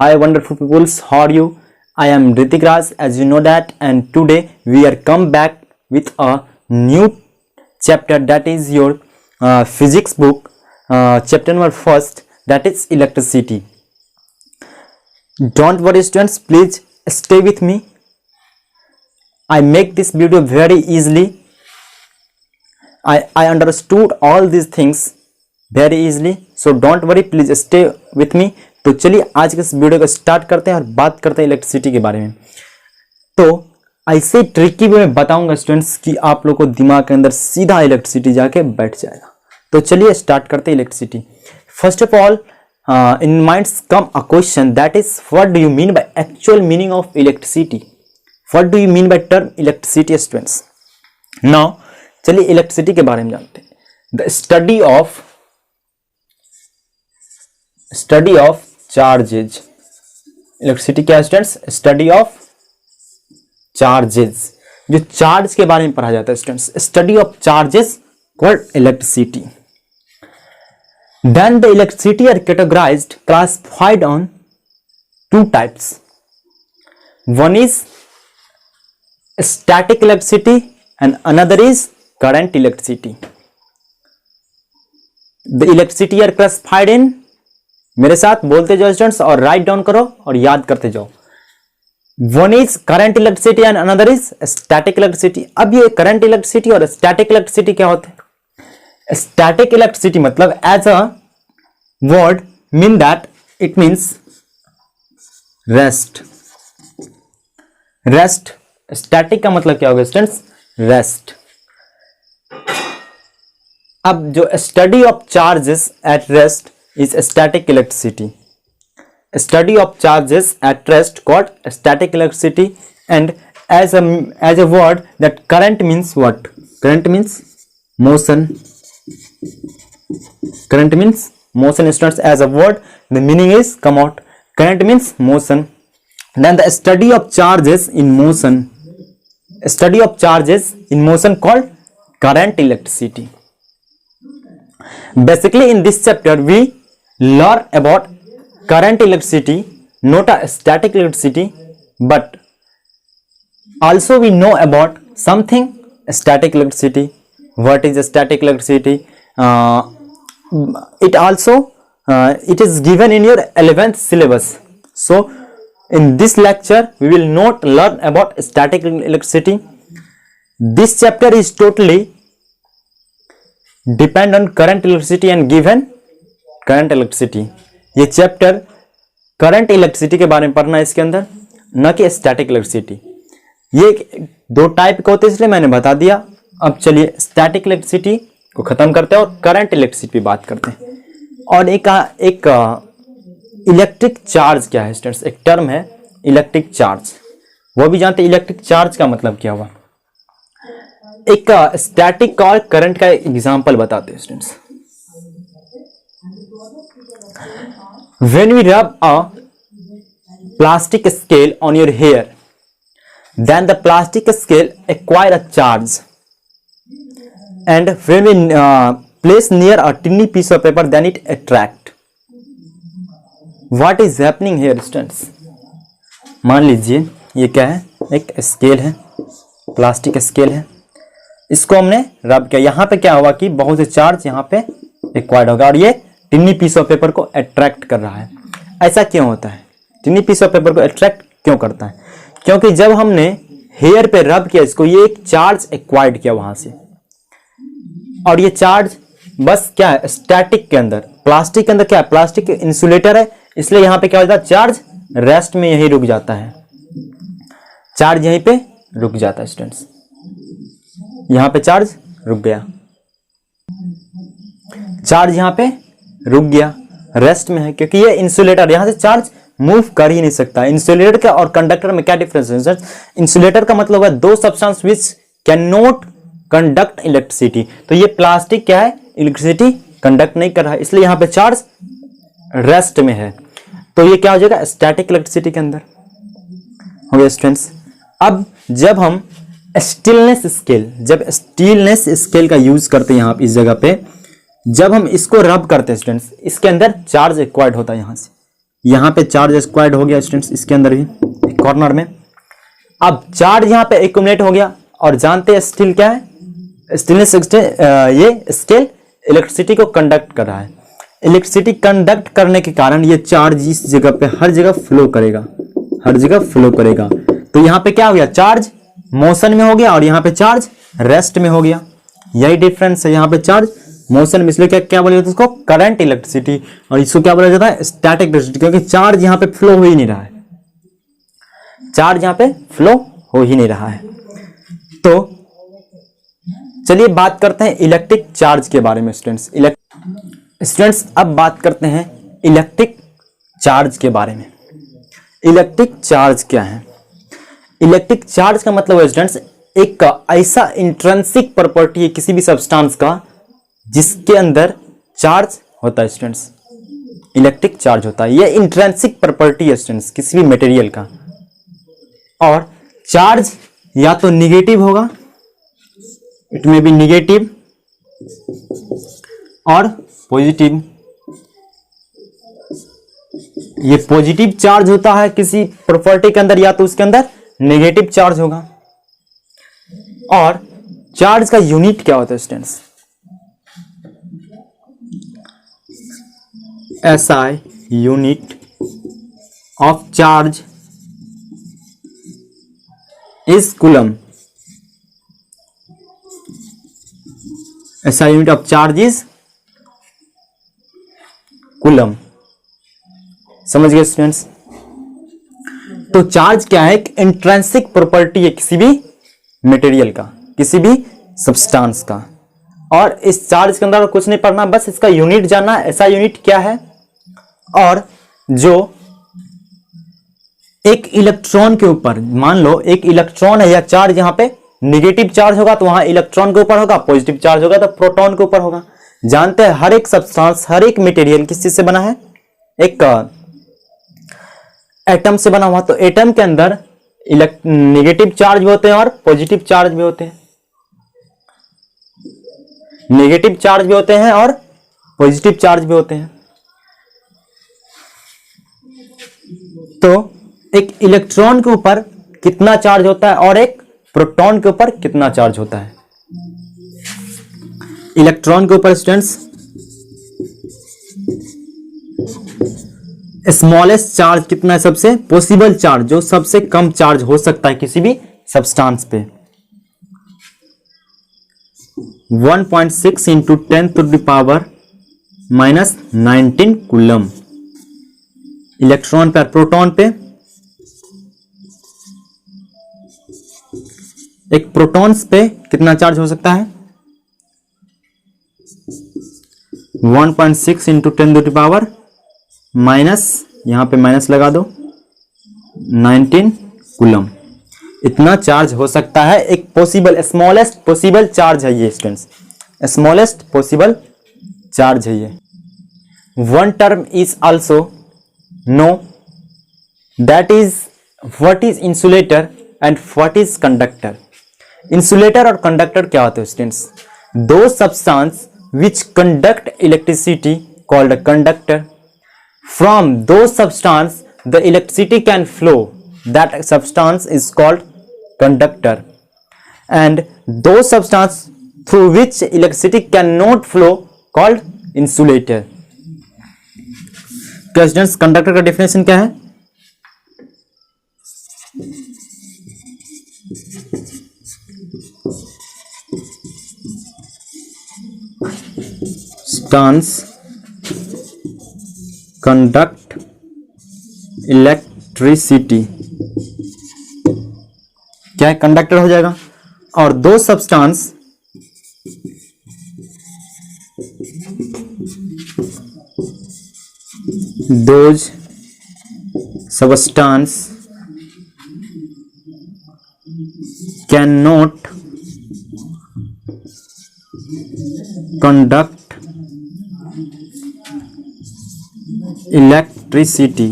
Hi wonderful peoples, how are you? I am Ritik Raj, as you know that, and today we are come back with a new chapter, that is your physics book, chapter number first, that is electricity. Don't worry students, please stay with me. I make this video very easily. I understood all these things very easily, so don't worry, please stay with me. तो चलिए आज के इस video को start करते हैं और बात करते हैं इलेक्ट्रिसिटी के बारे में। तो ऐसे ट्रिकी वे में बताऊंगा स्टूडेंट्स कि आप लोग को दिमाग के अंदर सीधा इलेक्ट्रिसिटी जाके बैठ जाएगा। तो चलिए स्टार्ट करते हैं electricity. First of all in minds come a question, that is what do you mean by actual meaning of electricity. What do you mean by term electricity students. Now चलिए electricity के बारे में जानते हैं। The study of charges. Electricity क्या है students? Study of charges, जो charge के बारे में पढ़ा जाता है students. Study of charges called electricity. Then the electricity are categorised, classified on two types. One is static electricity and another is current electricity. The electricity are classified in, मेरे साथ बोलते जाओ स्टूडेंट्स और राइट डाउन करो और याद करते जाओ। One is current electricity and another is static electricity. अब ये करंट इलेक्ट्रिसिटी और स्टैटिक इलेक्ट्रिसिटी क्या होते हैं? स्टैटिक इलेक्ट्रिसिटी मतलब as a word mean that it means rest. Rest, static का मतलब क्या होगा स्टूडेंट्स? रेस्ट। अब जो study of charges at rest is static electricity. Study of charges at rest called static electricity. And as a word, that current means what? Current means motion. Current means motion students. As a word, the meaning is come out. Current means motion. Then the study of charges in motion. Study of charges in motion called current electricity. Basically in this chapter we learn about current electricity, not a static electricity, but also we know about something static electricity. What is a static electricity? It also it is given in your 11th syllabus. So in this lecture we will not learn about static electricity. This chapter is totally depend on current electricity and given current electricity. ये chapter current electricity के बारे में पढ़ना है इसके अंदर, न कि स्टैटिक इलेक्ट्रिसिटी। ये दो टाइप के होते हैं इसलिए मैंने बता दिया। अब चलिए स्टैटिक इलेक्ट्रिसिटी को खत्म करते हैं और करंट इलेक्ट्रिसिटी पे बात करते हैं। और एक इलेक्ट्रिक चार्ज क्या है स्टूडेंट्स? एक टर्म है इलेक्ट्रिक चार्ज, वो भी जानते हैं। इलेक्ट्रिक चार्ज का मतलब क्या हुआ? एक स्टैटिक और करंट का एग्जाम्पल बताते हैं students. When we rub a plastic scale on your hair, then the plastic scale acquire a charge, and when we place near a tiny piece of paper, then it attract. What is happening here students? मान लीजिए ये क्या है? एक scale है, plastic scale है, इसको हमने रब किया। यहाँ पे क्या हुआ कि बहुत से चार्ज यहाँ पे एक्वायर्ड होगा और ये टिनी पीस ऑफ पेपर को अट्रैक्ट कर रहा है। ऐसा क्यों होता है? टिनी पीस ऑफ पेपर को अट्रैक्ट क्यों करता है? क्योंकि जब हमने हेयर पे रब किया इसको, ये एक चार्ज एक्वायर्ड किया वहां से, और ये चार्ज बस क्या है? स्टैटिक के अंदर, प्लास्टिक के अंदर क्या है? प्लास्टिक इंसुलेटर है, इसलिए यहाँ पे क्या होता है? चार्ज रेस्ट में यही रुक जाता है। चार्ज यहीं पे रुक जाता है स्टूडेंट्स, यहाँ पे चार्ज रुक गया, चार्ज यहाँ पे रुक गया, रेस्ट में है, क्योंकि ये इंसुलेटर यहां से चार्ज मूव कर ही नहीं सकता। इंसुलेटर का और कंडक्टर में क्या डिफरेंस है सर? इंसुलेटर का मतलब है दो substance which can not conduct electricity. तो ये प्लास्टिक क्या है? इलेक्ट्रिसिटी कंडक्ट नहीं कर रहा है, इसलिए यहां पे चार्ज रेस्ट में है। तो ये क्या हो जाएगा? स्टैटिक इलेक्ट्रिसिटी के अंदर हो गया स्टूडेंट्स। अब जब हम स्टीलनेस स्केल का यूज करते हैं यहाँ इस जगह पे, जब हम इसको रब करते हैं स्टूडेंट्स, इसके अंदर चार्ज एक्वायर्ड होता है यहाँ से, यहाँ पे चार्ज स्क्वायर्ड हो गया स्टूडेंट्स, इसके अंदर भी कॉर्नर में। अब चार्ज यहाँ पे एक्यूमुलेट हो गया, और जानते हैं स्टील क्या है, स्टेनलेस ये स्टील इलेक्ट्रिसिटी को कंडक्ट कर रहा है। इलेक्ट्रिसिटी कंडक्ट करने के कारण ये चार्ज इस जगह पे हर जगह फ्लो करेगा, हर जगह फ्लो करेगा। तो यहाँ पे क्या हो गया, चार्ज मोशन में हो गया और यहाँ पे चार्ज रेस्ट में हो गया। यही डिफरेंस है, यहाँ पे चार्ज मोशन में, इसलिए क्या क्या बोला जाता है इसको, करंट इलेक्ट्रिसिटी, और इसको क्या बोला जाता है, स्टैटिक इलेक्ट्रिसिटी, क्योंकि चार्ज यहाँ पे फ्लो हो ही नहीं रहा है, चार्ज यहाँ पे फ्लो हो ही नहीं रहा है। तो चलिए बात करते हैं इलेक्ट्रिक चार्ज के बारे में स्टूडेंट्स। अब बात करते हैं इलेक्ट्रिक चार्ज के बारे में। इलेक्ट्रिक चार्ज क्या है? इलेक्ट्रिक चार्ज का मतलब है स्टूडेंट्स एक ऐसा इंट्रिंसिक प्रॉपर्टी है किसी भी सब्सटेंस का जिसके अंदर चार्ज होता है स्टूडेंट्स, इलेक्ट्रिक चार्ज होता है। ये इंट्रिंसिक प्रॉपर्टी है स्टूडेंट्स किसी भी मटेरियल का। और चार्ज या तो निगेटिव होगा, इट में बी निगेटिव, और पॉजिटिव। ये पॉजिटिव चार्ज होता है किसी प्रॉपर्टी के अंदर, या तो उसके अंदर नेगेटिव चार्ज होगा। और चार्ज का यूनिट क्या होता है students? SI unit of charge is coulomb. SI unit of charge is coulomb. समझ गए स्टूडेंट्स? तो चार्ज क्या है? एक इंट्रिंसिक प्रॉपर्टी है किसी भी मटेरियल का, किसी भी सब्सटेंस का। और इस चार्ज के अंदर कुछ नहीं पढ़ना, बस इसका यूनिट जानना, ऐसा यूनिट क्या है। और जो एक इलेक्ट्रॉन के ऊपर, मान लो एक इलेक्ट्रॉन है या चार्ज, यहां पे नेगेटिव चार्ज होगा तो वहां इलेक्ट्रॉन के ऊपर होगा, पॉजिटिव चार्ज होगा तो प्रोटॉन के ऊपर होगा। जानते हैं हर एक सब्सटेंस, हर एक मटेरियल किस चीज से बना है? एक एटम से बना हुआ। तो एटम के अंदर नेगेटिव चार्ज भी होते हैं और पॉजिटिव चार्ज भी होते हैं, नेगेटिव चार्ज भी होते हैं और पॉजिटिव चार्ज भी होते हैं। तो एक इलेक्ट्रॉन के ऊपर कितना चार्ज होता है और एक प्रोटॉन के ऊपर कितना चार्ज होता है? इलेक्ट्रॉन के ऊपर स्टूडेंट्स स्मॉलेस्ट चार्ज कितना है? सबसे पॉसिबल चार्ज, जो सबसे कम चार्ज हो सकता है किसी भी सब्सटेंस पे, 1.6 इंटू 10⁻⁻19 कूलम। इलेक्ट्रॉन पे, प्रोटॉन पे, एक प्रोटॉन्स पे कितना चार्ज हो सकता है? 1.6 इंटू 10⁻, यहां पे माइनस लगा दो, 19 कूलम। इतना चार्ज हो सकता है। एक पॉसिबल, स्मॉलेस्ट पॉसिबल चार्ज है ये स्टूडेंट्स, स्मॉलेस्ट पॉसिबल चार्ज है ये। One term is also know, that is what is insulator and what is conductor. Insulator और कंडक्टर क्या होते हैं स्टूडेंट्स? दो substance which conduct electricity called a conductor. From those substance the electricity can flow, that substance is called conductor. And those substance through which electricity cannot flow called insulator. क्या students conductor का definition क्या है? Substance conduct electricity, क्या है? Conductor हो जाएगा। और दो substance those substance cannot conduct electricity.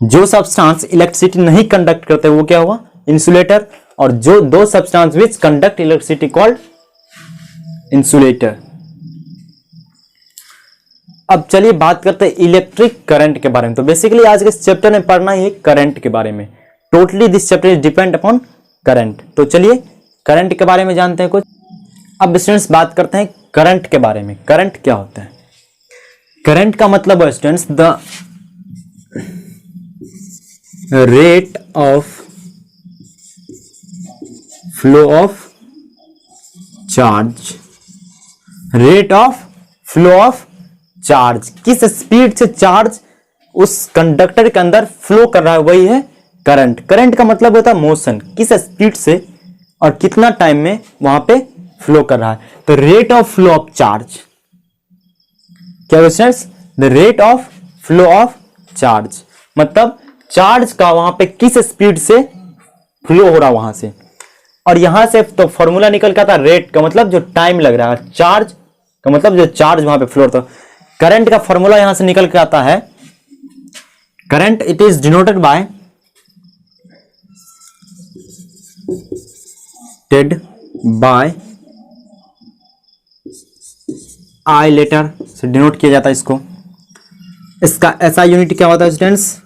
जो सब्सटेंस इलेक्ट्रिसिटी नहीं कंडक्ट करते वो क्या हुआ? इंसुलेटर। और जो दो substance which conduct electricity called insulator. अब चलिए बात करते हैं इलेक्ट्रिक करंट के बारे में। तो बेसिकली आज के चैप्टर में पढ़ना ही है करंट के बारे में। Totally this chapter is depend upon current. तो चलिए करंट के बारे में जानते हैं कुछ। अब स्टूडेंट्स बात करते हैं करंट के बारे में। करंट क्या होता है? करंट का मतलब है students the rate of flow of charge. Rate of flow of charge, किस स्पीड से चार्ज उस कंडक्टर के अंदर फ्लो कर रहा है वही है करंट। करंट का मतलब होता है मोशन, किस स्पीड से और कितना टाइम में वहां पे फ्लो कर रहा है। तो rate of flow of charge क्या students? The rate of flow of charge मतलब चार्ज का वहां पे किस स्पीड से फ्लो हो रहा वहां से। और यहां से तो फॉर्मूला निकल के आता है रेट का मतलब जो टाइम लग रहा है, चार्ज का मतलब जो चार्ज वहां पे फ्लो होता है। करंट का फॉर्मूला यहां से निकल के आता है current it is denoted by I letter से डिनोट किया जाता है इसको। इसका एसआई यूनिट क्या होता है स्टूडेंट्स?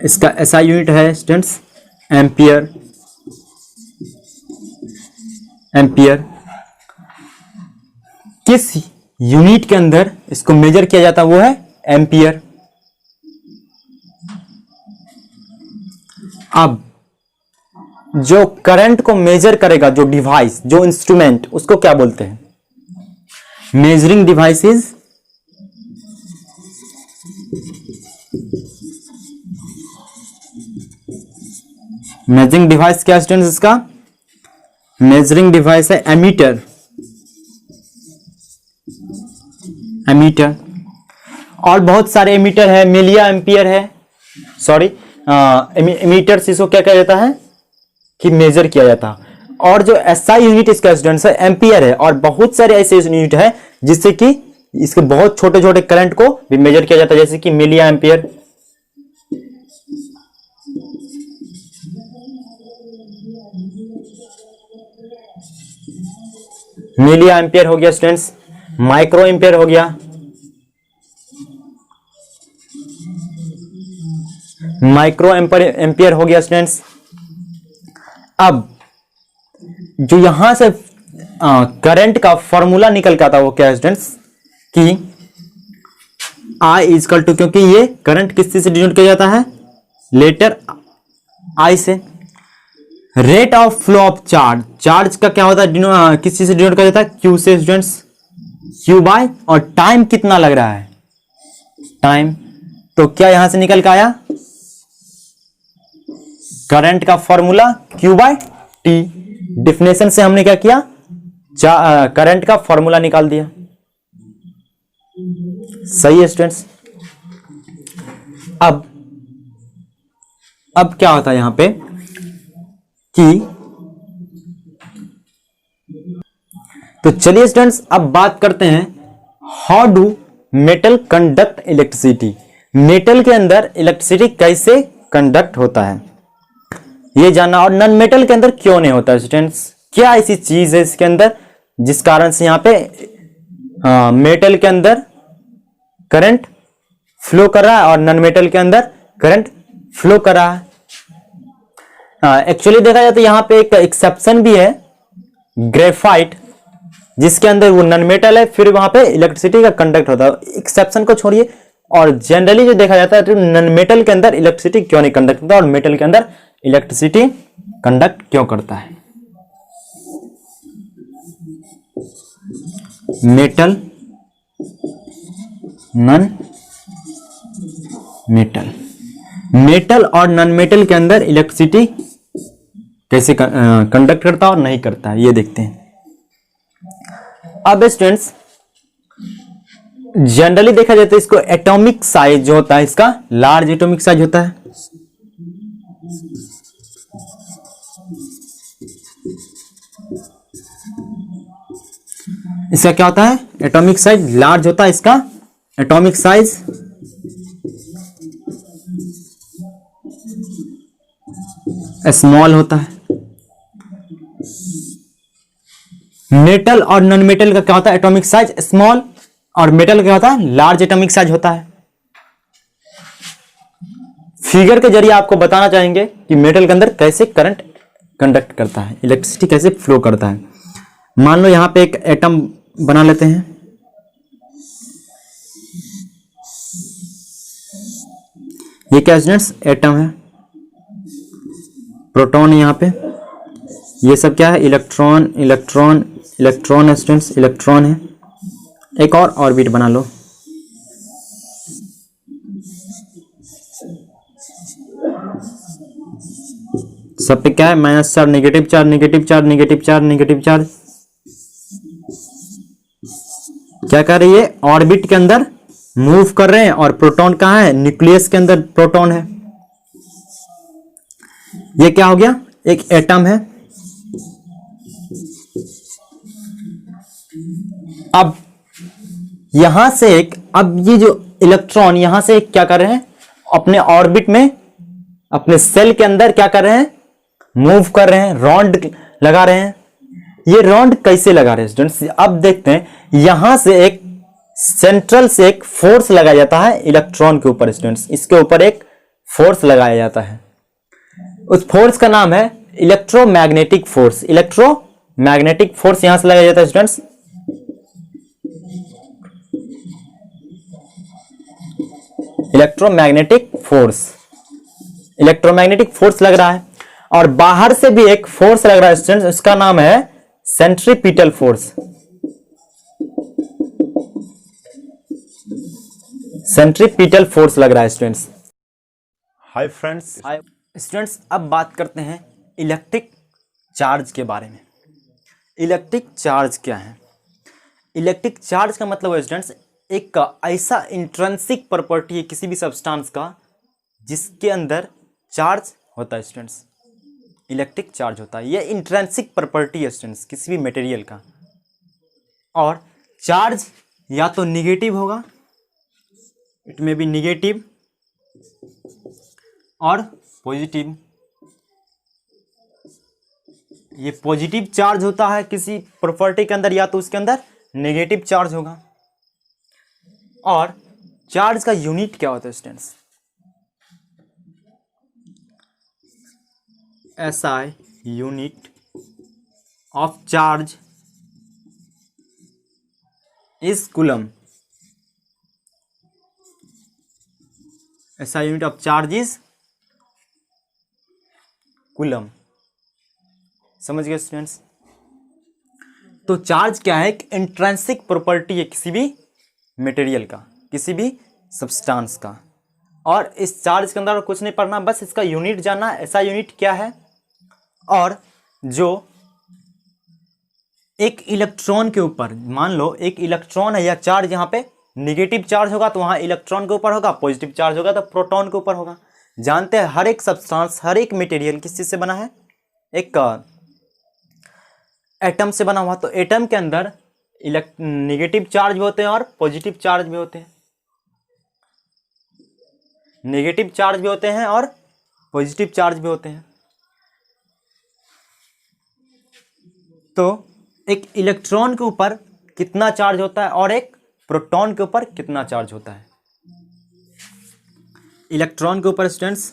इसका एसआई यूनिट है स्टूडेंट्स एम्पियर। एम्पियर किस यूनिट के अंदर इसको मेजर किया जाता है वो है एम्पियर। अब जो करंट को मेजर करेगा जो डिवाइस, जो इंस्ट्रूमेंट, उसको क्या बोलते हैं? मेजरिंग डिवाइसेस मेजरिंग डिवाइस क्या स्टूडेंट्स? इसका मेजरिंग डिवाइस है एमीटर। एमीटर और बहुत सारे एमीटर है, मिलिया एम्पियर है, सॉरी एमीटर इसको क्या कहा जाता है कि मेजर किया जाता है। और जो एसआई यूनिट इसका स्टूडेंट्स है एम्पियर है। और बहुत सारे ऐसे यूनिट है जिससे कि इसके बहुत छोटे छोटे करंट को भी मेजर किया जाता है, जैसे कि मिलिया एम्पियर। मिलिया एम्पियर हो गया स्टूडेंट्स, माइक्रो एम्पियर हो गया, माइक्रो एम्पियर हो गया स्टूडेंट्स। अब जो यहां से करंट का फॉर्मूला निकल के आता है वो क्या है स्टूडेंट्स कि आई इजकल टू, क्योंकि ये करंट किस चीज से डिनोट किया जाता है? लेटर आई से। Rate of flow of charge, charge का क्या होता है किस चीज से डिनोट किया जाता है? क्यू से स्टूडेंट्स, क्यू बाय। और टाइम कितना लग रहा है? टाइम। तो क्या यहां से निकल के आया करंट का formula Q by T. Definition से हमने क्या किया? करंट का फॉर्मूला निकाल दिया। सही है स्टूडेंट्स। अब क्या होता है यहां पे कि तो चलिए स्टूडेंट्स अब बात करते हैं how do metal conduct electricity. Metal के अंदर इलेक्ट्रिसिटी कैसे कंडक्ट होता है ये जानना। और नॉन मेटल के अंदर क्यों नहीं होता स्टूडेंट्स? क्या ऐसी चीज है इसके अंदर जिस कारण से यहां पे मेटल के अंदर करंट फ्लो कर रहा है और नॉन मेटल के अंदर करंट फ्लो कर रहा है? एक्चुअली देखा जाए तो यहां पे एक एक्सेप्शन भी है, ग्रेफाइट, जिसके अंदर वो नॉन मेटल है, फिर वहां पे इलेक्ट्रिसिटी का कंडक्ट होता है। एक्सेप्शन को छोड़िए और जनरली जो देखा जाता है तो नॉन मेटल के अंदर इलेक्ट्रिसिटी क्यों नहीं कंडक्ट होता और मेटल के अंदर इलेक्ट्रिसिटी कंडक्ट क्यों करता है? मेटल, नॉन मेटल, मेटल और नॉन मेटल के अंदर इलेक्ट्रिसिटी कैसे कंडक्ट करता है और नहीं करता है ये देखते हैं। अब स्टूडेंट्स जनरली देखा जाता है इसको एटॉमिक साइज जो होता है इसका लार्ज एटॉमिक साइज होता है। इसका क्या होता है? एटॉमिक साइज लार्ज होता है इसका। एटॉमिक साइज स्मॉल होता है। मेटल और नॉन मेटल का क्या होता है? एटॉमिक साइज स्मॉल, और मेटल का क्या होता है? लार्ज एटॉमिक साइज होता है। फिगर के जरिए आपको बताना चाहेंगे कि मेटल के अंदर कैसे करंट कंडक्ट करता है, इलेक्ट्रिसिटी कैसे फ्लो करता है। मान लो यहां पे एक एटम बना लेते हैं, ये क्या स्टूडेंट्स? एटम है, प्रोटॉन है यहाँ पे, ये सब क्या है? इलेक्ट्रॉन, इलेक्ट्रॉन, इलेक्ट्रॉन है स्टूडेंट्स, इलेक्ट्रॉन है। एक और ऑर्बिट बना लो, सब पे क्या है? Minus charge, negative charge, negative charge, negative charge, negative charge. क्या कर रही है? ऑर्बिट के अंदर मूव कर रहे हैं, और प्रोटॉन कहाँ है? न्यूक्लियस के अंदर प्रोटॉन है। ये क्या हो गया? एक एटम है। अब यहां से एक, अब ये जो इलेक्ट्रॉन यहां से एक क्या कर रहे हैं? अपने ऑर्बिट में, अपने सेल के अंदर क्या कर रहे हैं? मूव कर रहे हैं, रॉन्ड लगा रहे हैं। ये रॉन्ड कैसे लगा रहे हैं स्टूडेंट्स? अब देखते हैं, यहां से एक सेंट्रल से एक फोर्स लगाया जाता है इलेक्ट्रॉन के ऊपर स्टूडेंट्स, इसके ऊपर एक फोर्स लगाया जाता है। उस फोर्स का नाम है इलेक्ट्रोमैग्नेटिक फोर्स। इलेक्ट्रोमैग्नेटिक फोर्स यहां से लगाया जाता है students. Electromagnetic force, electromagnetic force लग रहा है, और बाहर से भी एक फोर्स लग रहा है स्टूडेंट्स, इसका नाम है सेंट्रीपिटल फोर्स। सेंट्रीपिटल फोर्स लग रहा है स्टूडेंट्स। हाय फ्रेंड्स, स्टूडेंट्स अब बात करते हैं इलेक्ट्रिक चार्ज के बारे में। इलेक्ट्रिक चार्ज क्या है? इलेक्ट्रिक चार्ज का मतलब है स्टूडेंट्स, एक ऐसा इंट्रिंसिक प्रॉपर्टी है किसी भी सब्सटेंस का जिसके अंदर चार्ज होता है स्टूडेंट्स, इलेक्ट्रिक चार्ज होता है। यह इंट्रिंसिक प्रॉपर्टी है स्टूडेंट्स किसी भी मटेरियल का। और चार्ज या तो निगेटिव होगा, इट में बी निगेटिव, और पॉजिटिव। ये पॉजिटिव चार्ज होता है किसी प्रॉपर्टी के अंदर, या तो उसके अंदर नेगेटिव चार्ज होगा। और चार्ज का यूनिट क्या होता है students? SI unit of charge is coulomb. SI unit of charge is coulomb. समझ गए स्टूडेंट्स? तो चार्ज क्या है? एक इंट्रिंसिक प्रॉपर्टी है किसी भी मटेरियल का, किसी भी सब्सटेंस का। और इस चार्ज के अंदर कुछ नहीं पढ़ना, बस इसका यूनिट जानना, ऐसा यूनिट क्या है। और जो एक इलेक्ट्रॉन के ऊपर, मान लो एक इलेक्ट्रॉन है या चार्ज, यहाँ पे निगेटिव चार्ज होगा तो वहां इलेक्ट्रॉन के ऊपर होगा, पॉजिटिव चार्ज होगा तो प्रोटॉन के ऊपर होगा। जानते हैं हर एक सब्सटेंस, हर एक मटेरियल किस चीज से बना है? एक एटम से बना हुआ। तो एटम के अंदर नेगेटिव चार्ज भी होते हैं और पॉजिटिव चार्ज भी होते हैं, नेगेटिव चार्ज भी होते हैं और पॉजिटिव चार्ज भी होते हैं। तो एक इलेक्ट्रॉन के ऊपर कितना चार्ज होता है और एक प्रोटॉन के ऊपर कितना चार्ज होता है? इलेक्ट्रॉन के ऊपर स्टूडेंट्स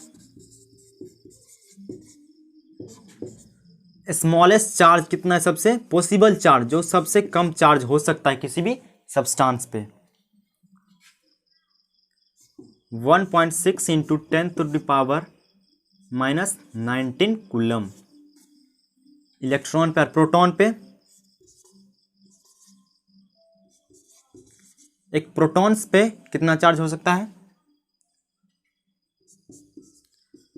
स्मॉलेस्ट चार्ज कितना है? सबसे पॉसिबल चार्ज, जो सबसे कम चार्ज हो सकता है किसी भी सब्सटेंस पे, 1.6 इंटू 10⁻⁻19 कूलम। इलेक्ट्रॉन पे और प्रोटॉन पे, एक प्रोटॉन्स पे कितना चार्ज हो सकता है?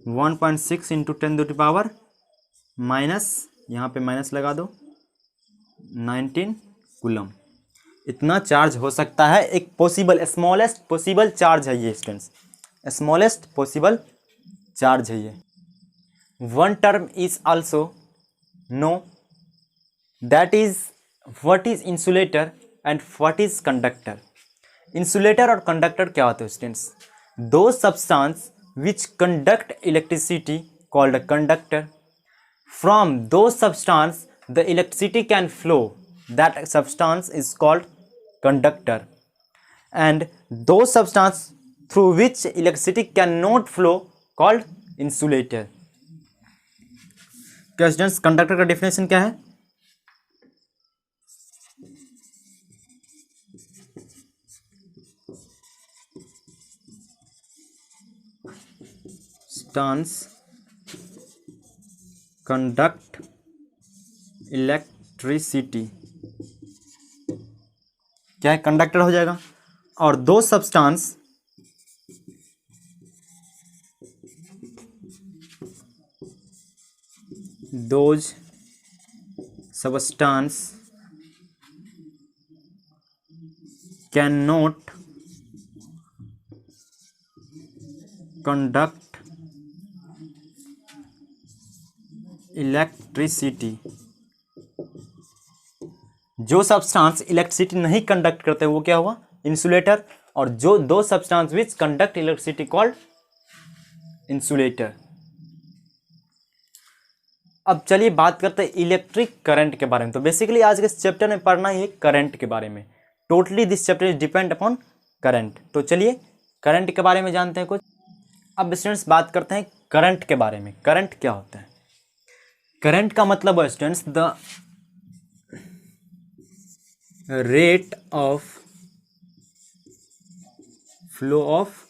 1.6 इंटू 10⁻⁻, यहाँ पे माइनस लगा दो, 19 कूलम। इतना चार्ज हो सकता है। एक पॉसिबल, स्मॉलेस्ट पॉसिबल चार्ज है ये स्टूडेंट्स, स्मॉलेस्ट पॉसिबल चार्ज है ये। One term is also know, that is what is insulator and what is conductor. Insulator और कंडक्टर क्या होते हैं स्टूडेंट्स? दो substance which conduct electricity called a conductor. From those substance the electricity can flow that substance is called conductor and the substance through which electricity can not flow called insulator. क्या students conductor का definition क्या है? substance conduct electricity, क्या है? Conductor हो जाएगा। और दो substance those substance can not conduct electricity. जो सब्सटेंस इलेक्ट्रिसिटी नहीं कंडक्ट करते वो क्या हुआ? इंसुलेटर। और जो दो substance which conduct electricity called insulator. अब चलिए बात करते हैं इलेक्ट्रिक करंट के बारे में। तो बेसिकली आज के चैप्टर में पढ़ना ही है करंट के बारे में। Totally this chapter is depend upon current. तो चलिए करंट के बारे में जानते हैं कुछ। अब स्टूडेंट्स बात करते हैं करंट के बारे में। करंट क्या होता है? करंट का मतलब है students the rate of flow of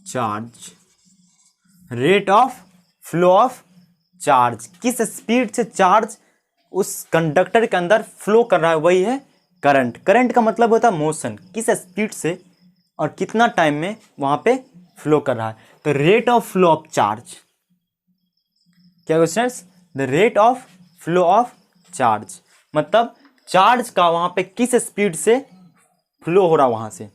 charge. Rate of flow of charge, किस स्पीड से चार्ज उस कंडक्टर के अंदर फ्लो कर रहा है वही है करंट। करंट का मतलब होता है मोशन, किस स्पीड से और कितना टाइम में वहां पे फ्लो कर रहा है। तो rate of flow of charge क्या questions? The rate of flow of charge मतलब चार्ज का वहां पे किस स्पीड से फ्लो हो रहा वहां से।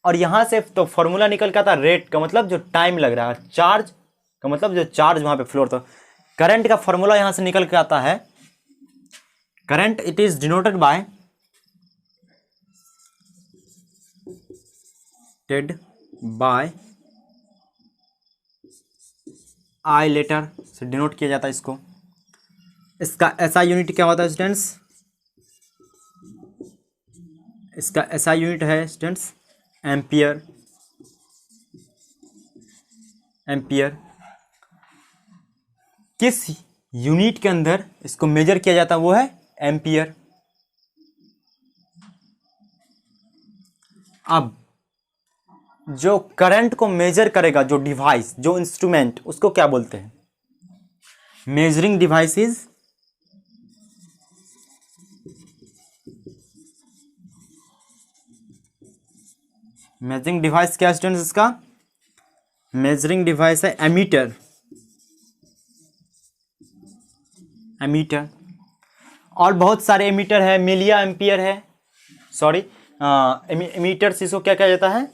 और यहां से तो फॉर्मूला निकल के आता रेट का मतलब जो टाइम लग रहा है, चार्ज का मतलब जो चार्ज वहां पे फ्लो होता है। करंट का फॉर्मूला यहां से निकल के आता है current it is denoted by I letter से डिनोट किया जाता है इसको। इसका एसआई यूनिट क्या होता है स्टूडेंट्स? इसका एसआई यूनिट है स्टूडेंट्स एम्पियर। एम्पियर किस यूनिट के अंदर इसको मेजर किया जाता है वो है एम्पियर। अब जो करंट को मेजर करेगा जो डिवाइस, जो इंस्ट्रूमेंट, उसको क्या बोलते हैं? मेजरिंग डिवाइसेस मेजरिंग डिवाइस क्या स्टूडेंट्स? इसका मेजरिंग डिवाइस है एमीटर। एमीटर और बहुत सारे एमीटर है, मिलिया एम्पियर है, सॉरी एमीटर से इसको क्या किया जाता है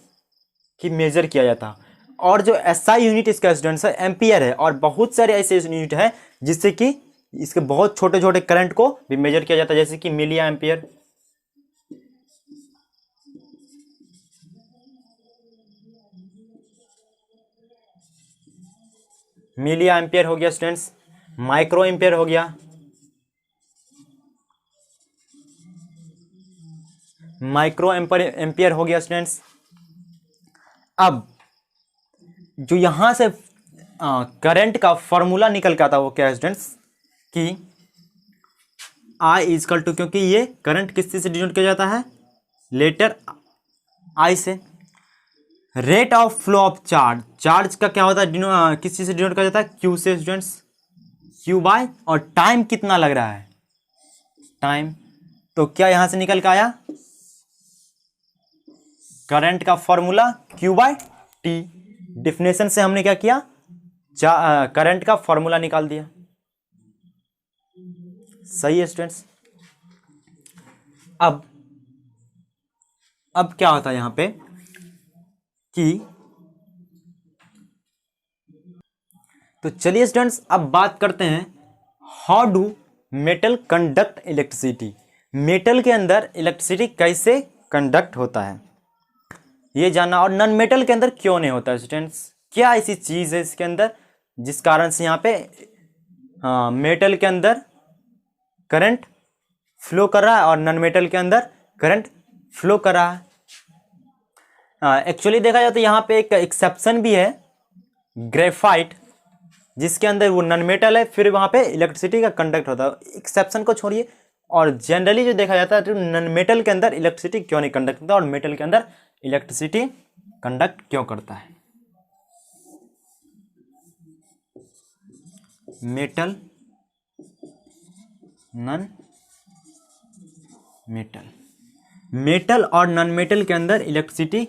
कि मेजर किया जाता है। और जो एसआई यूनिट इसका स्टूडेंट्स है एम्पियर है। और बहुत सारे ऐसे यूनिट है जिससे कि इसके बहुत छोटे छोटे करंट को भी मेजर किया जाता है, जैसे कि मिलिया एम्पियर। मिलिया एम्पियर हो गया स्टूडेंट्स, माइक्रो एम्पियर हो गया, माइक्रो एम्पियर हो गया स्टूडेंट्स। अब जो यहां से करंट का फॉर्मूला निकल के आता है वो क्या है स्टूडेंट्स कि I इजकल टू, क्योंकि ये करंट किस चीज से डिनोट किया जाता है? लेटर I से। Rate of flow of charge, charge का क्या होता है? किस चीज से डिनोट किया जाता है? Q से स्टूडेंट्स, Q बाय। और टाइम कितना लग रहा है? टाइम। तो क्या यहां से निकल के आया करंट का formula Q by T. Definition से हमने क्या किया? करंट का फॉर्मूला निकाल दिया। सही है स्टूडेंट्स। अब क्या होता है यहां पे कि तो चलिए स्टूडेंट्स अब बात करते हैं how do metal conduct electricity. Metal के अंदर इलेक्ट्रिसिटी कैसे कंडक्ट होता है ये जानना। और नॉन मेटल के अंदर क्यों नहीं होता है स्टूडेंट्स? क्या ऐसी चीज है इसके अंदर जिस कारण से यहाँ पे मेटल के अंदर करंट फ्लो कर रहा है और नॉन मेटल के अंदर करंट फ्लो कर रहा है। एक्चुअली देखा जाए तो यहाँ पे एक एक्सेप्शन भी है, ग्रेफाइट, जिसके अंदर वो नॉन मेटल है, फिर वहाँ पे इलेक्ट्रिसिटी का कंडक्ट होता है। एक्सेप्शन को छोड़िए, और जनरली जो देखा जाता है तो नॉन मेटल के अंदर इलेक्ट्रिसिटी क्यों नहीं कंडक्ट करता और मेटल के अंदर इलेक्ट्रिसिटी कंडक्ट क्यों करता है। मेटल, नॉन मेटल, मेटल और नॉन मेटल के अंदर इलेक्ट्रिसिटी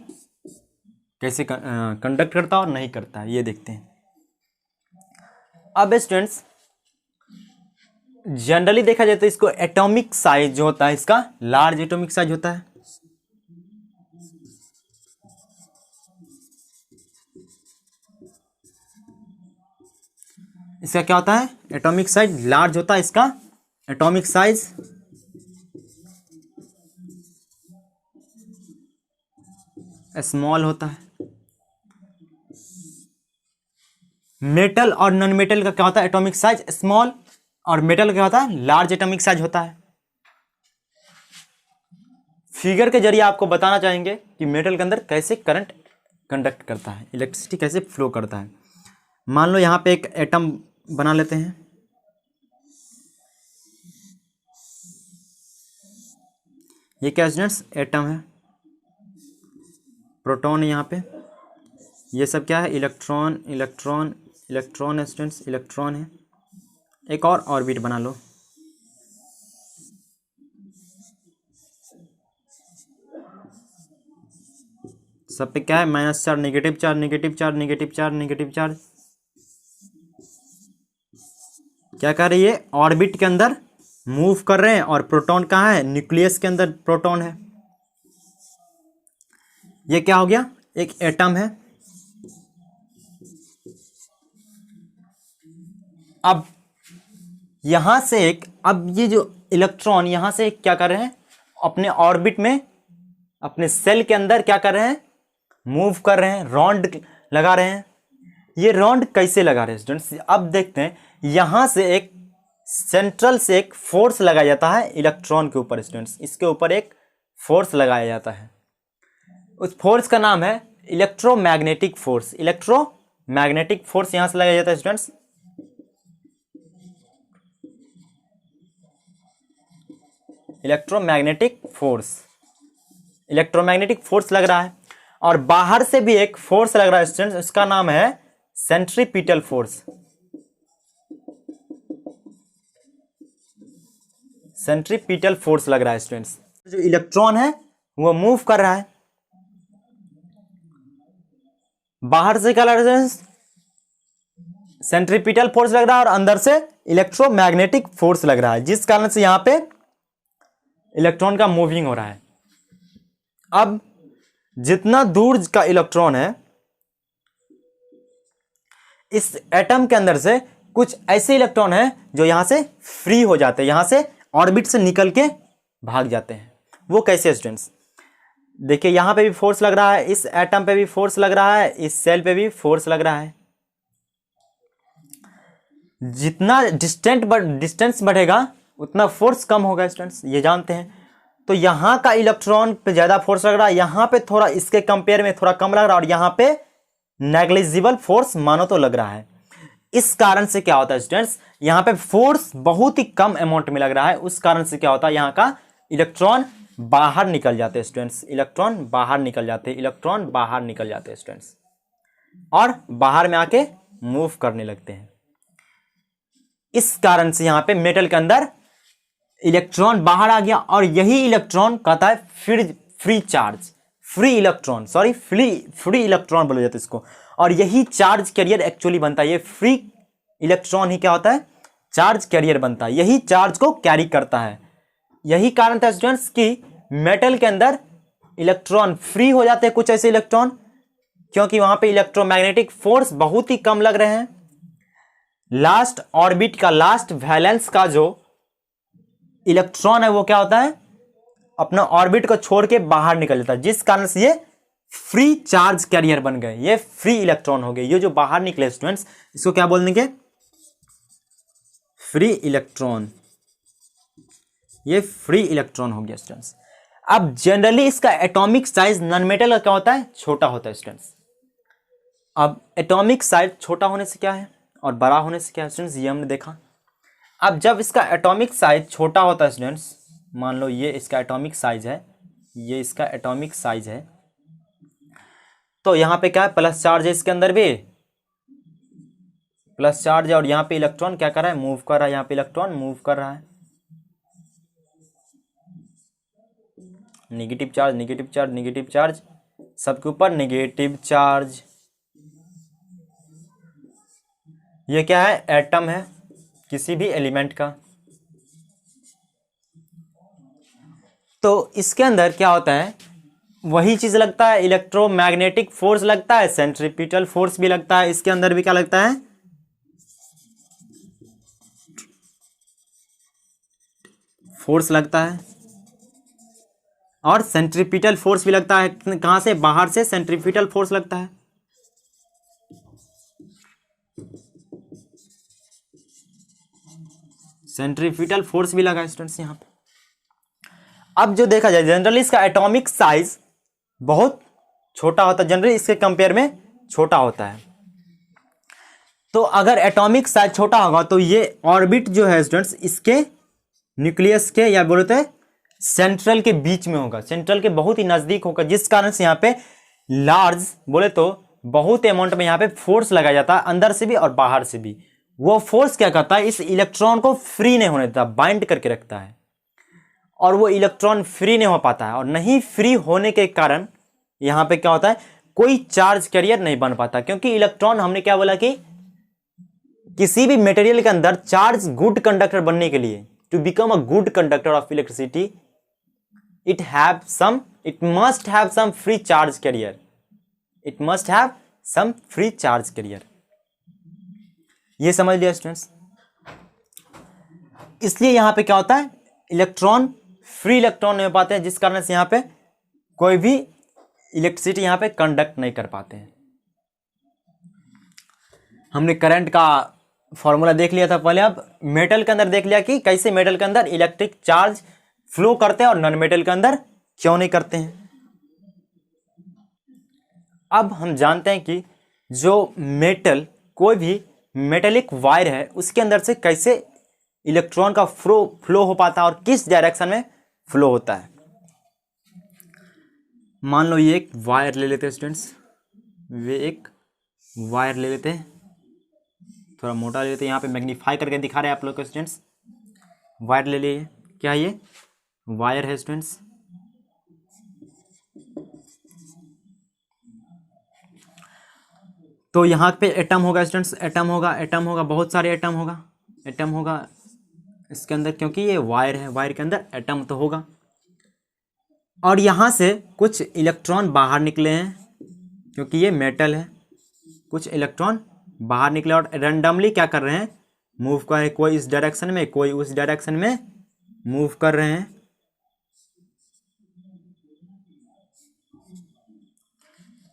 कैसे कंडक्ट करता है और नहीं करता है, ये देखते हैं। अब स्टूडेंट्स जनरली देखा जाए तो इसको एटॉमिक साइज जो होता है इसका लार्ज एटॉमिक साइज होता है। इसका क्या होता है, एटॉमिक साइज लार्ज होता है, इसका एटॉमिक साइज स्मॉल होता है। मेटल और नॉन मेटल का क्या होता है, एटॉमिक साइज स्मॉल, और मेटल का क्या होता है, लार्ज एटॉमिक साइज होता है। फिगर के जरिए आपको बताना चाहेंगे कि मेटल के अंदर कैसे करंट कंडक्ट करता है, इलेक्ट्रिसिटी कैसे फ्लो करता है। मान लो यहाँ पे एक एटम बना लेते हैं, ये क्या स्टूडेंट्स, एटम है, प्रोटॉन है यहाँ पे, ये सब क्या है, इलेक्ट्रॉन, इलेक्ट्रॉन, इलेक्ट्रॉन है स्टूडेंट्स, इलेक्ट्रॉन है। एक और ऑर्बिट बना लो, सब पे क्या है, minus charge, negative charge, negative charge, negative charge, negative charge. क्या कर रही है, ऑर्बिट के अंदर मूव कर रहे हैं, और प्रोटॉन कहाँ है, न्यूक्लियस के अंदर प्रोटॉन है। ये क्या हो गया, एक एटम है। अब यहां से एक, अब ये जो इलेक्ट्रॉन यहां से क्या कर रहे हैं, अपने ऑर्बिट में, अपने सेल के अंदर क्या कर रहे हैं, मूव कर रहे हैं, रॉन्ड लगा रहे हैं। ये रॉन्ड कैसे लगा रहे हैं स्टूडेंट्स, अब देखते हैं। यहां से एक सेंट्रल से एक फोर्स लगाया जाता है इलेक्ट्रॉन के ऊपर स्टूडेंट्स, इसके ऊपर एक फोर्स लगाया जाता है। उस फोर्स का नाम है इलेक्ट्रोमैग्नेटिक फोर्स। इलेक्ट्रोमैग्नेटिक फोर्स यहां से लगाया जाता है students. Electromagnetic force, electromagnetic force लग रहा है, और बाहर से भी एक फोर्स लग रहा है स्टूडेंट्स, उसका नाम है सेंट्रीपिटल फोर्स। सेंट्रीपिटल फोर्स लग रहा है स्टूडेंट्स। जो इलेक्ट्रॉन है वो मूव कर रहा है, बाहर से क्या लग रहा है, सेंट्रीपिटल फोर्स लग रहा है, और अंदर से इलेक्ट्रोमैग्नेटिक फोर्स लग रहा है, जिस कारण से यहां पे इलेक्ट्रॉन का मूविंग हो रहा है। अब जितना दूर का इलेक्ट्रॉन है, इस एटम के अंदर से कुछ ऐसे इलेक्ट्रॉन है जो यहां से फ्री हो जाते हैं, यहां से ऑर्बिट से निकल के भाग जाते हैं। वो कैसे स्टूडेंट्स, देखिए यहां पे भी फोर्स लग रहा है, इस एटम पे भी फोर्स लग रहा है, इस सेल पे भी फोर्स लग रहा है। जितना डिस्टेंस बढ़ेगा उतना फोर्स कम होगा स्टूडेंट्स, ये जानते हैं। तो यहां का इलेक्ट्रॉन पे ज्यादा फोर्स लग रहा है, यहां पे थोड़ा इसके कंपेयर में थोड़ा कम लग रहा है, और यहां पे नेग्लिजिबल फोर्स मानो तो लग रहा है। इस कारण से क्या होता है स्टूडेंट्स, यहां पे फोर्स बहुत ही कम अमाउंट में लग रहा है, उस कारण से क्या होता है, यहां का इलेक्ट्रॉन बाहर निकल जाते हैं स्टूडेंट्स, इलेक्ट्रॉन बाहर निकल जाते हैं, इलेक्ट्रॉन बाहर निकल जाते हैं स्टूडेंट्स, और बाहर में आके मूव करने लगते हैं। इस कारण से यहां पे मेटल के अंदर इलेक्ट्रॉन बाहर आ गया, और यही इलेक्ट्रॉन कहता है free charge, free electron, sorry free electron बोला जाता है इसको। और यही चार्ज कैरियर एक्चुअली बनता है, ये फ्री इलेक्ट्रॉन ही क्या होता है, चार्ज कैरियर बनता है, यही चार्ज को कैरी करता है। यही कारण था स्टूडेंट्स कि मेटल के अंदर इलेक्ट्रॉन फ्री हो जाते हैं, कुछ ऐसे इलेक्ट्रॉन, क्योंकि वहां पे इलेक्ट्रोमैग्नेटिक फोर्स बहुत ही कम लग रहे हैं। लास्ट ऑर्बिट का, लास्ट वैलेंस का जो इलेक्ट्रॉन है वो क्या होता है, अपना ऑर्बिट को छोड़ के बाहर निकल जाता है, जिस कारण से ये फ्री चार्ज कैरियर बन गए, ये फ्री इलेक्ट्रॉन हो गए। ये जो बाहर निकले स्टूडेंट्स, इसको क्या बोल देंगे, फ्री इलेक्ट्रॉन। ये फ्री इलेक्ट्रॉन हो गया स्टूडेंट्स। अब जनरली इसका एटॉमिक साइज नॉन मेटल का क्या होता है, छोटा होता है स्टूडेंट्स। अब एटॉमिक साइज छोटा होने से क्या है और बड़ा होने से क्या है स्टूडेंट्स, ये हमने देखा। अब जब इसका एटॉमिक साइज छोटा होता है स्टूडेंट्स, मान लो ये इसका एटॉमिक साइज है, ये इसका एटॉमिक साइज है, तो यहाँ पे क्या है, प्लस चार्ज है, इसके अंदर भी प्लस चार्ज है, और यहाँ पे इलेक्ट्रॉन क्या कर रहा है, मूव कर रहा है, यहाँ पे इलेक्ट्रॉन मूव कर रहा है। Negative charge negative charge negative charge, सबके ऊपर नेगेटिव चार्ज। ये क्या है, एटम है किसी भी एलिमेंट का। तो इसके अंदर क्या होता है, वही चीज लगता है, इलेक्ट्रोमैग्नेटिक फोर्स लगता है, सेंट्रीपिटल फोर्स भी लगता है, इसके अंदर भी क्या लगता है, फोर्स लगता है, और सेंट्रीपिटल फोर्स भी लगता है। कहां से, बाहर से सेंट्रीपिटल फोर्स लगता है। सेंट्रीपिटल फोर्स भी लगा स्टूडेंट्स यहां पे। अब जो देखा जाए जनरली इसका एटॉमिक साइज बहुत छोटा होता है, जनरली इसके कंपेयर में छोटा होता है। तो अगर एटॉमिक साइज छोटा होगा तो ये ऑर्बिट जो है स्टूडेंट्स इसके न्यूक्लियस के या बोलते हैं सेंट्रल के बीच में होगा, सेंट्रल के बहुत ही नजदीक होगा, जिस कारण से यहाँ पे लार्ज बोले तो बहुत अमाउंट में यहाँ पे फोर्स लगाया जाता है, अंदर से भी और बाहर से भी। वो फोर्स क्या करता है, इस इलेक्ट्रॉन को फ्री नहीं होने देता, बाइंड करके रखता है, और वो इलेक्ट्रॉन फ्री नहीं हो पाता है, और नहीं फ्री होने के कारण यहाँ पे क्या होता है, कोई चार्ज कैरियर नहीं बन पाता, क्योंकि इलेक्ट्रॉन, हमने क्या बोला कि किसी भी मटेरियल के अंदर चार्ज गुड कंडक्टर बनने के लिए, to become a good conductor of electricity, it must have some free charge carrier, it must have some free charge carrier। ये समझ लिया स्टूडेंट्स। इसलिए यहां पे क्या होता है, इलेक्ट्रॉन फ्री इलेक्ट्रॉन नहीं हो पाते हैं, जिस कारण से यहां पे कोई भी इलेक्ट्रिसिटी यहां पे कंडक्ट नहीं कर पाते हैं। हमने करंट का फॉर्मूला देख लिया था पहले, अब मेटल के अंदर देख लिया कि कैसे मेटल के अंदर इलेक्ट्रिक चार्ज फ्लो करते हैं और नॉन मेटल के अंदर क्यों नहीं करते हैं। अब हम जानते हैं कि जो मेटल, कोई भी मेटेलिक वायर है, उसके अंदर से कैसे इलेक्ट्रॉन का फ्लो हो पाता है और किस डायरेक्शन में फ्लो होता है। मान लो ये एक वायर ले लेते हैं स्टूडेंट्स, वे एक वायर ले लेते हैं, थोड़ा मोटा ले लेते हैं, यहाँ पे मैग्नीफाई करके दिखा रहे हैं आप लोग को स्टूडेंट्स। वायर ले लिए, क्या ये वायर है स्टूडेंट्स। तो यहाँ पे एटम होगा स्टूडेंट्स, एटम होगा, बहुत सारे एटम होगा इसके अंदर, क्योंकि ये वायर है, वायर के अंदर एटम तो होगा। और यहाँ से कुछ इलेक्ट्रॉन बाहर निकले हैं, क्योंकि ये मेटल है, कुछ इलेक्ट्रॉन बाहर निकले और रैंडमली क्या कर रहे हैं, मूव कर रहे हैं, कोई इस डायरेक्शन में कोई उस डायरेक्शन में मूव कर रहे हैं।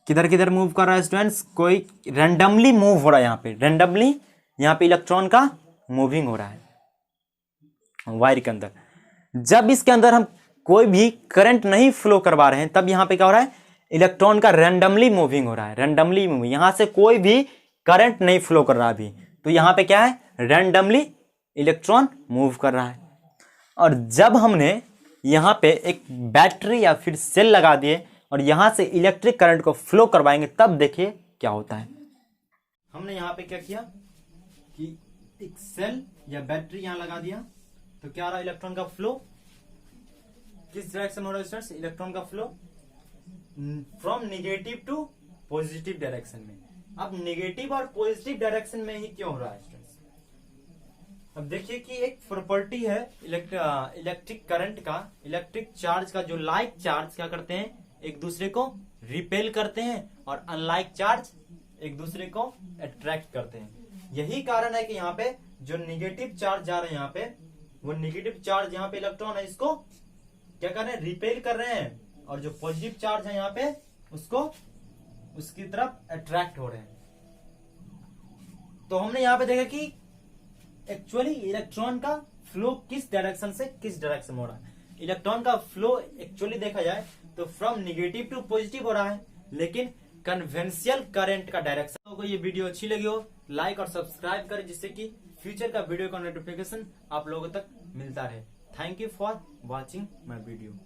किधर किधर मूव कर रहा है स्टूडेंट्स, कोई रैंडमली मूव हो रहा है, यहाँ पे रैंडमली यहाँ पे इलेक्ट्रॉन का मूविंग हो रहा है वायर के अंदर। जब इसके अंदर हम कोई भी करंट नहीं फ्लो करवा रहे हैं, तब यहाँ पे क्या हो रहा है, इलेक्ट्रॉन का रैंडमली मूविंग हो रहा है, रैंडमली मूविंग, यहाँ से कोई भी करंट नहीं फ्लो कर रहा अभी, तो यहाँ पे क्या है, रैंडमली इलेक्ट्रॉन मूव कर रहा है। और जब हमने यहाँ पे एक बैटरी या फिर सेल लगा दिए और यहाँ से इलेक्ट्रिक करंट को फ्लो करवाएंगे, तब देखिए क्या होता है। हमने यहाँ पे क्या किया कि एक सेल या बैटरी यहाँ लगा दिया, तो क्या रहा, इलेक्ट्रॉन का फ्लो किस डायरेक्शन हो रहा है स्टूडेंट्स, इलेक्ट्रॉन का flow from negative to positive direction में। अब नेगेटिव और पॉजिटिव डायरेक्शन में ही क्यों हो रहा है स्टूडेंट्स, अब देखिए कि एक प्रॉपर्टी है इलेक्ट्रिक करंट का, इलेक्ट्रिक चार्ज का, जो लाइक चार्ज क्या करते हैं, एक दूसरे को रिपेल करते हैं, और अनलाइक चार्ज एक दूसरे को अट्रैक्ट करते हैं। यही कारण है कि यहाँ पे जो निगेटिव चार्ज जा रहे हैं, यहाँ पे वो निगेटिव चार्ज, यहाँ पे इलेक्ट्रॉन है, इसको क्या कर रहे हैं, रिपेल कर रहे हैं, और जो पॉजिटिव चार्ज है यहाँ पे उसको उसकी तरफ अट्रैक्ट हो रहे हैं। तो हमने यहाँ पे देखा कि एक्चुअली इलेक्ट्रॉन का फ्लो किस डायरेक्शन से किस डायरेक्शन में हो रहा है। इलेक्ट्रॉन का फ्लो एक्चुअली देखा जाए तो फ्रॉम निगेटिव टू पॉजिटिव हो रहा है, लेकिन कन्वेंशियल करंट का डायरेक्शन। तो ये वीडियो अच्छी लगी हो लाइक और सब्सक्राइब करें, जिससे कि फ्यूचर का वीडियो का नोटिफिकेशन आप लोगों तक मिलता रहे। Thank you for watching my video.